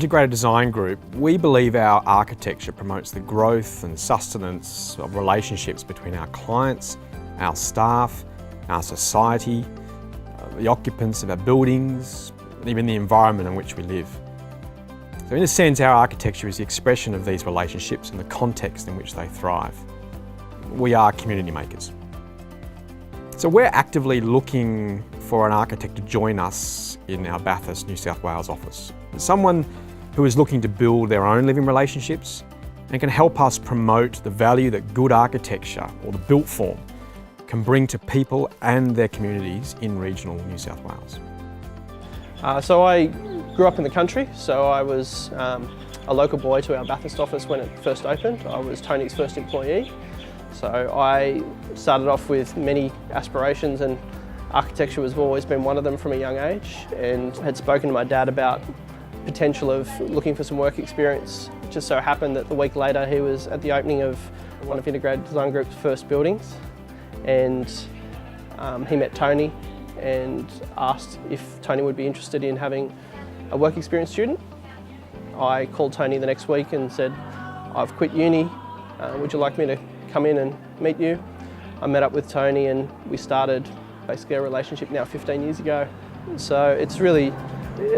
Integrated Design Group, we believe our architecture promotes the growth and sustenance of relationships between our clients, our staff, our society, the occupants of our buildings, and even the environment in which we live. So in a sense, our architecture is the expression of these relationships and the context in which they thrive. We are community makers. So we're actively looking for an architect to join us in our Bathurst, New South Wales office. Someone who is looking to build their own living relationships and can help us promote the value that good architecture, or the built form, can bring to people and their communities in regional New South Wales. So I grew up in the country, so I was a local boy to our Bathurst office when it first opened. I was Tony's first employee. So I started off with many aspirations, and architecture has always been one of them from a young age, and had spoken to my dad about potential of looking for some work experience. It just so happened that the week later he was at the opening of one of Integrated Design Group's first buildings, and he met Tony and asked if Tony would be interested in having a work experience student. I called Tony the next week and said, "I've quit uni, would you like me to come in and meet you?" I met up with Tony and we started basically a relationship now 15 years ago. So it's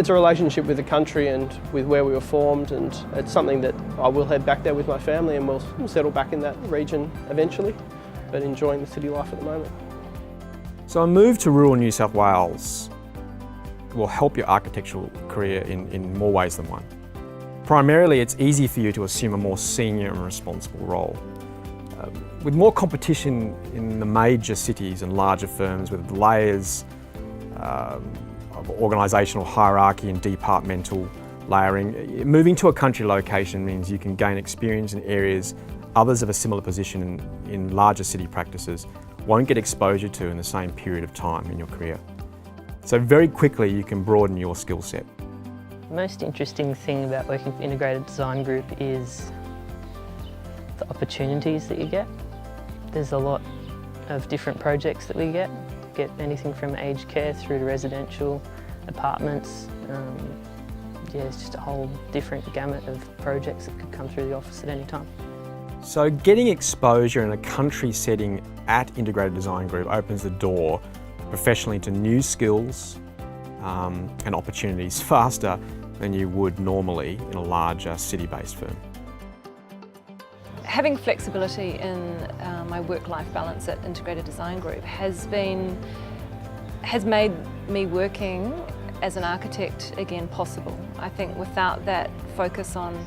a relationship with the country and with where we were formed, and it's something that I will head back there with my family and we'll settle back in that region eventually, but enjoying the city life at the moment. So a move to rural New South Wales will help your architectural career in more ways than one. Primarily, it's easy for you to assume a more senior and responsible role. With more competition in the major cities and larger firms with layers of organisational hierarchy and departmental layering, moving to a country location means you can gain experience in areas others of a similar position in larger city practices won't get exposure to in the same period of time in your career. So very quickly you can broaden your skill set. The most interesting thing about working for Integrated Design Group is the opportunities that you get. There's a lot of different projects that we get anything from aged care through to residential, apartments. Yeah, it's just a whole different gamut of projects that could come through the office at any time. So getting exposure in a country setting at Integrated Design Group opens the door professionally to new skills and opportunities faster than you would normally in a larger city-based firm. Having flexibility in my work-life balance at Integrated Design Group has made me working as an architect again possible. I think without that focus on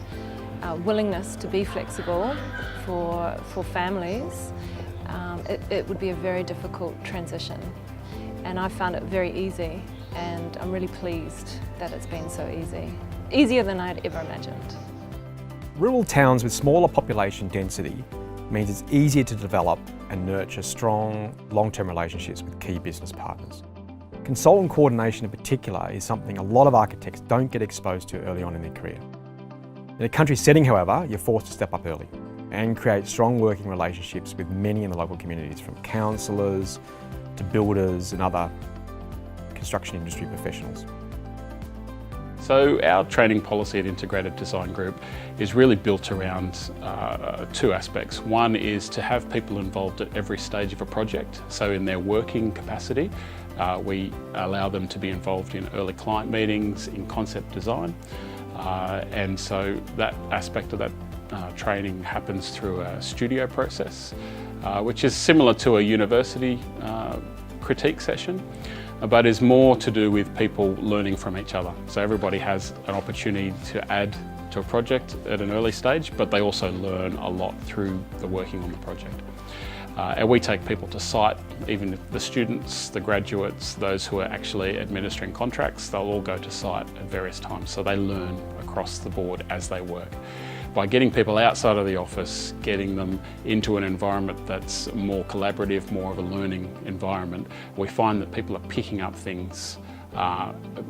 willingness to be flexible for families, it would be a very difficult transition. And I found it very easy, and I'm really pleased that it's been so easy. Easier than I'd ever imagined. Rural towns with smaller population density means it's easier to develop and nurture strong, long-term relationships with key business partners. Consultant coordination in particular is something a lot of architects don't get exposed to early on in their career. In a country setting, however, you're forced to step up early and create strong working relationships with many in the local communities, from councillors to builders and other construction industry professionals. So our training policy at Integrated Design Group is really built around two aspects. One is to have people involved at every stage of a project. So in their working capacity, we allow them to be involved in early client meetings, in concept design. And so that aspect of that training happens through a studio process, which is similar to a university critique session, but is more to do with people learning from each other. So everybody has an opportunity to add to a project at an early stage, but they also learn a lot through the working on the project. And we take people to site, even the students, the graduates, those who are actually administering contracts, they'll all go to site at various times, so they learn across the board as they work. By getting people outside of the office, getting them into an environment that's more collaborative, more of a learning environment, we find that people are picking up things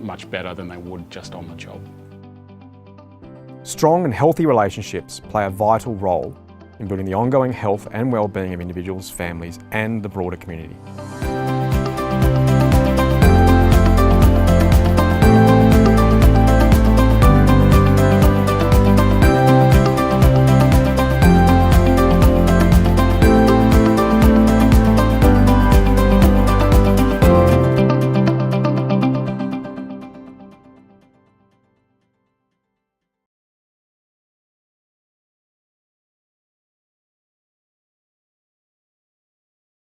much better than they would just on the job. Strong and healthy relationships play a vital role in building the ongoing health and well-being of individuals, families, and the broader community.